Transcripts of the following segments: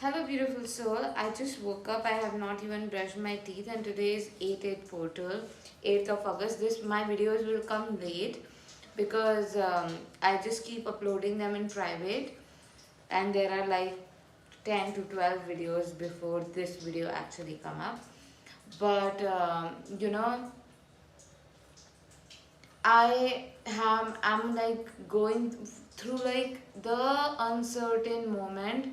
Hello, beautiful soul. I just woke up. I have not even brushed my teeth, and today is 8/8 portal, 8th of August. This my videos will come late because I just keep uploading them in private, and there are like 10 to 12 videos before this video actually come up. But I'm like going through like the uncertain moment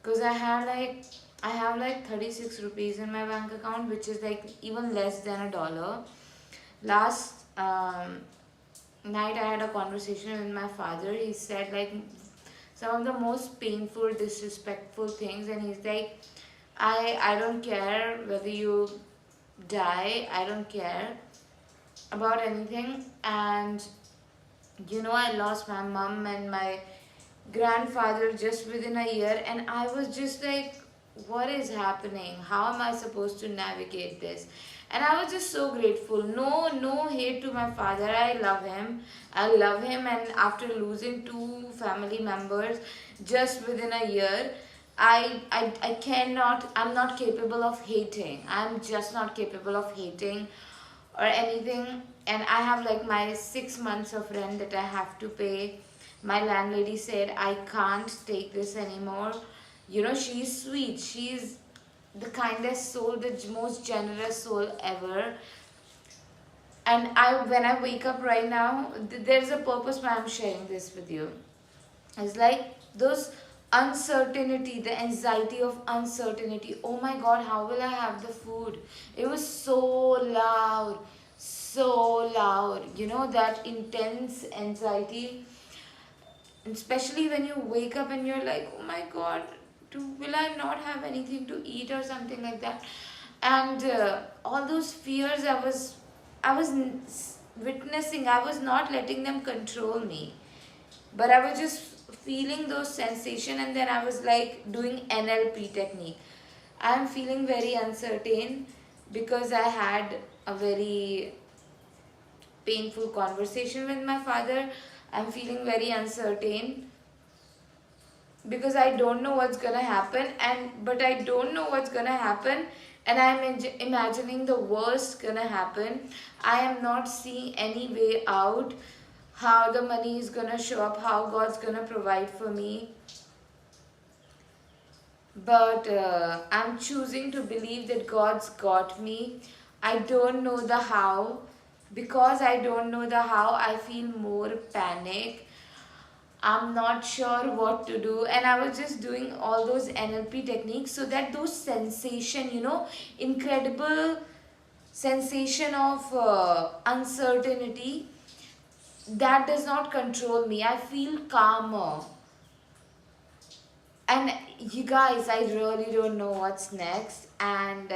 because I have like 36 rupees in my bank account, which is like even less than a dollar. Last night I had a conversation with my father. He said like some of the most painful, disrespectful things, and he's like, I don't care whether you die. I don't care about anything. And I lost my mom and my grandfather just within a year, and I was just like, what is happening? How am I supposed to navigate this? And I was just so grateful. No hate to my father. I love him, and after losing two family members just within a year, I cannot, I'm not capable of hating. I'm just not capable of hating or anything. And I have like my 6 months of rent that I have to pay. My landlady said I can't take this anymore. She's sweet, she's the kindest soul, the most generous soul ever. And when I wake up right now, there's a purpose why I'm sharing this with you. It's like those uncertainty, the anxiety of uncertainty. Oh my god, how will I have the food? It was so loud, so loud. That intense anxiety, especially when you wake up and you're like, oh my god, will I not have anything to eat or something like that? And all those fears I was witnessing. I was not letting them control me, but I was just feeling those sensation, and then I was like doing NLP technique. I'm feeling very uncertain because I had a very painful conversation with my father. I'm feeling very uncertain because I don't know what's gonna happen, but I don't know what's gonna happen, and I'm imagining the worst gonna happen. I am not seeing any way out, how the money is gonna show up, how God's gonna provide for me. But I'm choosing to believe that God's got me. I don't know the how. Because I don't know the how, I feel more panic. I'm not sure what to do, and I was just doing all those NLP techniques so that those sensation, incredible sensation of uncertainty, that does not control me. I feel calmer. And you guys, I really don't know what's next. And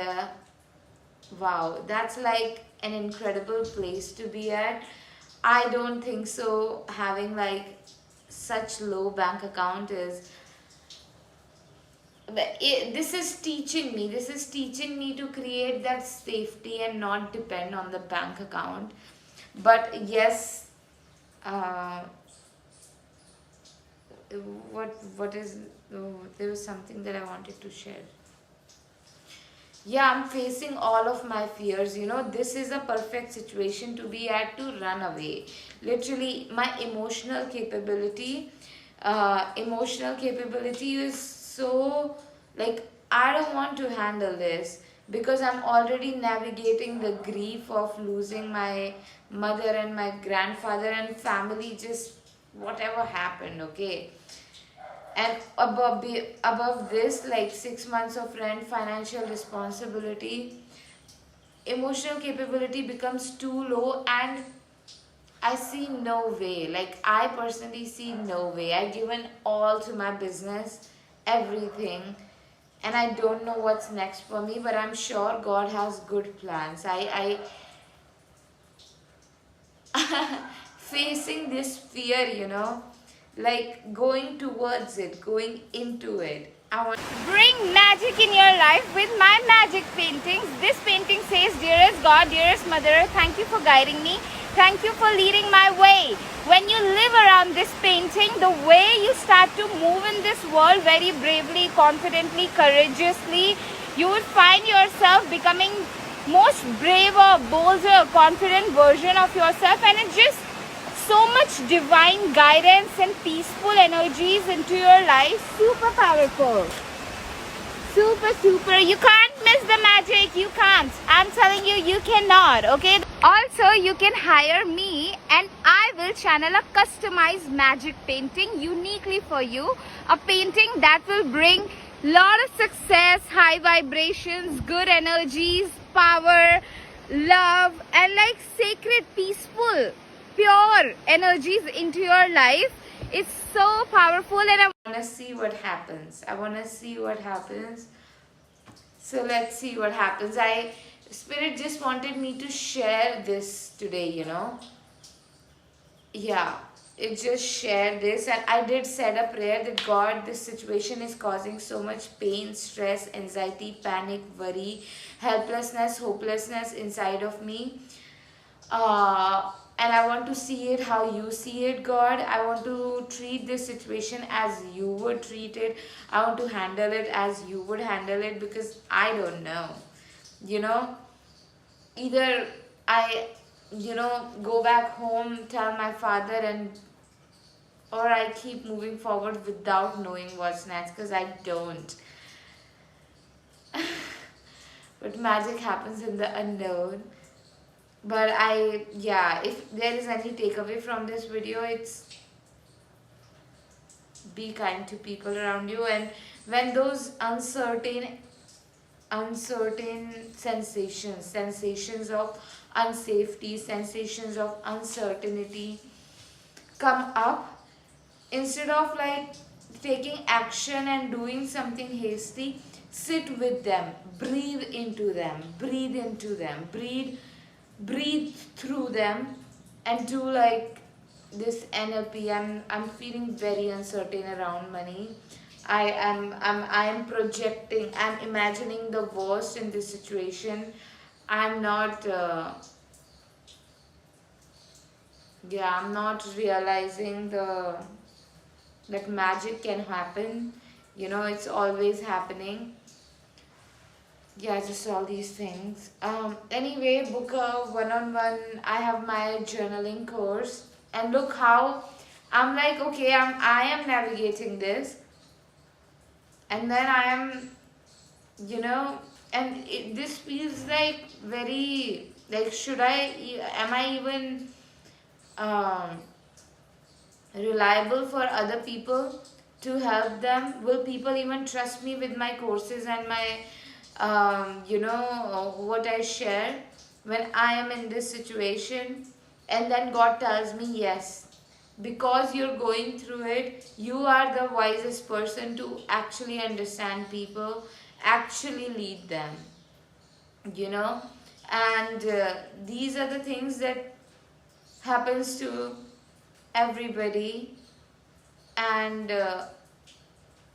wow, that's like an incredible place to be at. I don't think so. Having like such low bank account is. This is teaching me. This is teaching me to create that safety and not depend on the bank account. But yes, uh, what is? Oh, there was something that I wanted to share. Yeah, I'm facing all of my fears. This is a perfect situation to be at, to run away. Literally, my emotional capability is so, like, I don't want to handle this because I'm already navigating the grief of losing my mother and my grandfather and family, just whatever happened, okay? And above this, like 6 months of rent, financial responsibility, emotional capability becomes too low, and I see no way. Like, I personally see no way. I've given all to my business, everything, and I don't know what's next for me, but I'm sure God has good plans. I facing this fear, like going towards it, going into it. I want. Bring magic in your life with my magic paintings. This painting says, dearest God, dearest mother, thank you for guiding me. Thank you for leading my way. When you live around this painting, the way you start to move in this world very bravely, confidently, courageously, you would find yourself becoming most braver, bolder, confident version of yourself, and it's just so much divine guidance and peaceful energies into your life. Super powerful. Super. You can't miss the magic. You can't. I'm telling you, you cannot. Okay. Also, you can hire me and I will channel a customized magic painting uniquely for you. A painting that will bring lot of success, high vibrations, good energies, power, love, and like sacred, peaceful, pure energies into your life. It's so powerful, and I want to see what happens. So let's see what happens. Spirit just wanted me to share this today, Yeah, it just shared this, and I did said a prayer that God, this situation is causing so much pain, stress, anxiety, panic, worry, helplessness, hopelessness inside of me. And I want to see it how you see it, God. I want to treat this situation as you would treat it. I want to handle it as you would handle it, because I don't know. Either I, go back home, tell my father, or I keep moving forward without knowing what's next, because I don't. But magic happens in the unknown. But if there is any takeaway from this video, it's be kind to people around you. And when those uncertain sensations of unsafety, sensations of uncertainty come up, instead of like taking action and doing something hasty, sit with them, breathe into them, breathe through them, and do like this NLP. I'm feeling very uncertain around money. I am projecting, I'm imagining the worst in this situation. I'm not I'm not realizing that magic can happen. It's always happening. Just all these things. Anyway, book a one-on-one. I have my journaling course, and look how I'm like, okay, I am navigating this, and then I am, and this feels like very, like, am I even reliable for other people to help them? Will people even trust me with my courses and my what I share when I am in this situation? And then God tells me, yes, because you're going through it, you are the wisest person to actually understand people, actually lead them, and these are the things that happens to everybody. And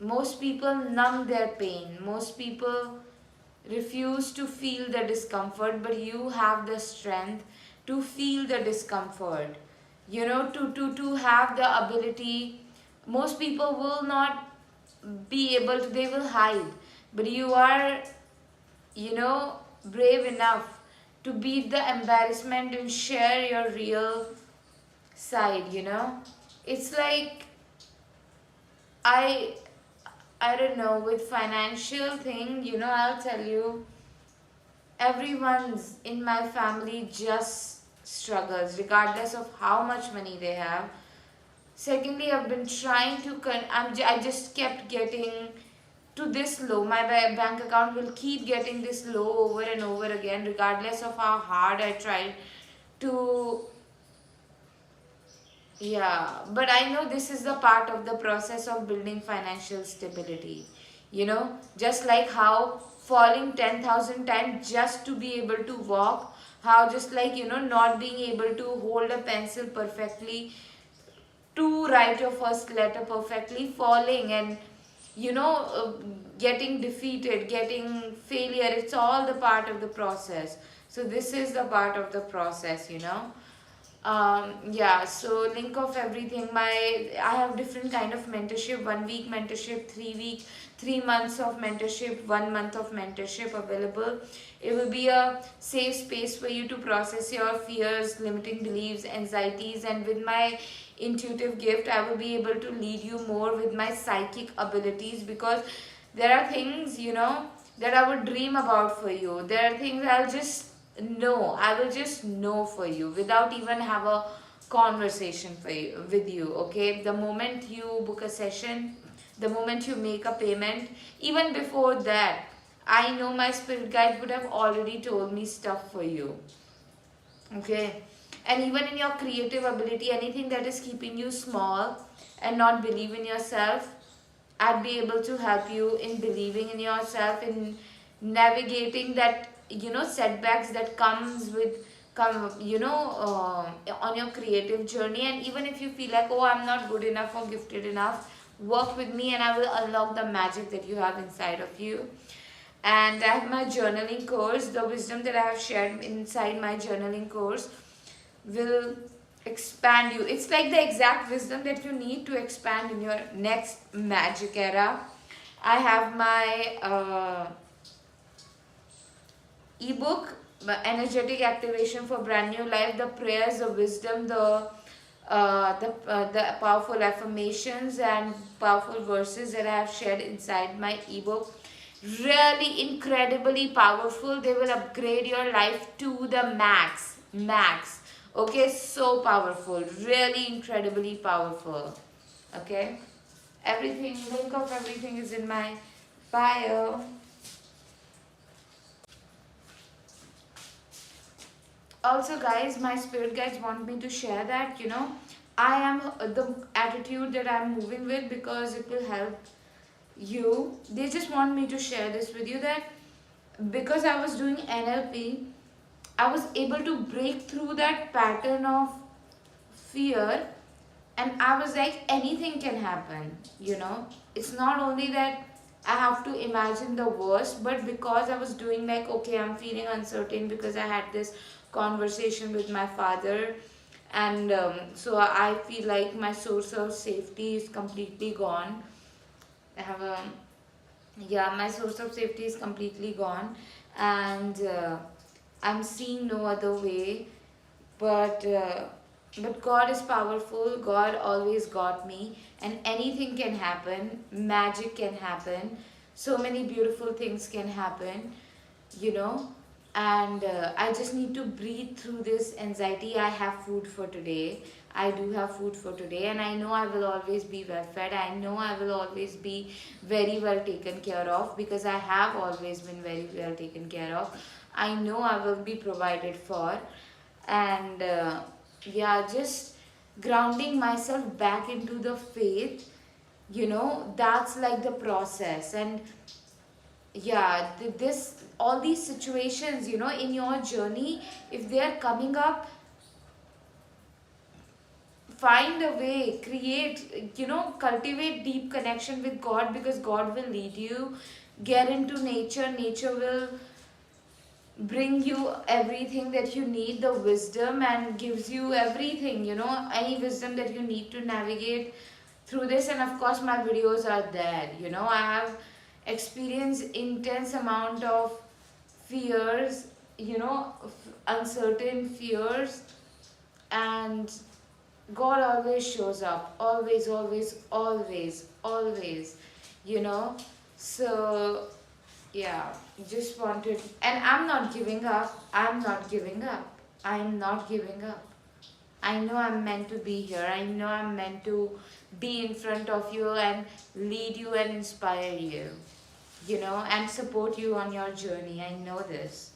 most people numb their pain, most people refuse to feel the discomfort, but you have the strength to feel the discomfort, to have the ability. Most people will not be able to, they will hide, but you are brave enough to beat the embarrassment and share your real side. It's like I don't know, with financial thing, I'll tell you, everyone's in my family just struggles regardless of how much money they have. Secondly, I've been trying to I just kept getting to this low. My bank account will keep getting this low over and over again, regardless of how hard I try to. But I know this is the part of the process of building financial stability. Just like how falling 10,000 times just to be able to walk, how just like, not being able to hold a pencil perfectly, to write your first letter perfectly, falling and, getting defeated, getting failure, it's all the part of the process. So this is the part of the process. Yeah, so link of everything. I have different kind of mentorship, 1 week mentorship, 3 week, 3 months of mentorship, 1 month of mentorship available. It will be a safe space for you to process your fears, limiting beliefs, anxieties, and with my intuitive gift, I will be able to lead you more with my psychic abilities, because there are things, that I would dream about for you. There are things I'll just know. I will just know for you without even have a conversation for you with you. Okay, the moment you book a session, the moment you make a payment, even before that, I know my spirit guide would have already told me stuff for you. Okay, and even in your creative ability, anything that is keeping you small and not believe in yourself, I'd be able to help you in believing in yourself, in navigating that, setbacks that comes with come on your creative journey. And even if you feel like, oh, I'm not good enough or gifted enough, work with me and I will unlock the magic that you have inside of you. And I have my journaling course. The wisdom that I have shared inside my journaling course will expand you. It's like the exact wisdom that you need to expand in your next magic era. I have my ebook, energetic activation for brand new life, the prayers, the wisdom, the powerful affirmations and powerful verses that I have shared inside my ebook. Really incredibly powerful. They will upgrade your life to the max. Okay, so powerful, really incredibly powerful. Okay, everything, link of everything is in my bio. Also guys, my spirit guides want me to share that, I am the attitude that I'm moving with, because it will help you. They just want me to share this with you, that because I was doing NLP, I was able to break through that pattern of fear, and I was like, anything can happen. It's not only that I have to imagine the worst, but because I was doing like, okay, I'm feeling uncertain because I had this conversation with my father, and so I feel like my source of safety is completely gone. I have a Yeah, my source of safety is completely gone, and I'm seeing no other way. But uh, but God is powerful. God always got me, and anything can happen. Magic can happen. So many beautiful things can happen, you know. And I just need to breathe through this anxiety. I have food for today. I do have food for today, and I know I will always be well fed. I know I will always be very well taken care of, because I have always been very well taken care of. I know I will be provided for, and yeah, just grounding myself back into the faith, that's like the process. And yeah, this all these situations, in your journey, if they are coming up, find a way, create, cultivate deep connection with God, because God will lead you. Get into nature. Nature will bring you everything that you need, the wisdom, and gives you everything, any wisdom that you need to navigate through this. And of course my videos are there. I have experienced intense amount of fears, uncertain fears, and God always shows up, always, always, always, always, you know. So yeah, just wanted, and I'm not giving up. I'm not giving up. I'm not giving up. I know I'm meant to be here. I know I'm meant to be in front of you and lead you and inspire you, and support you on your journey. I know this.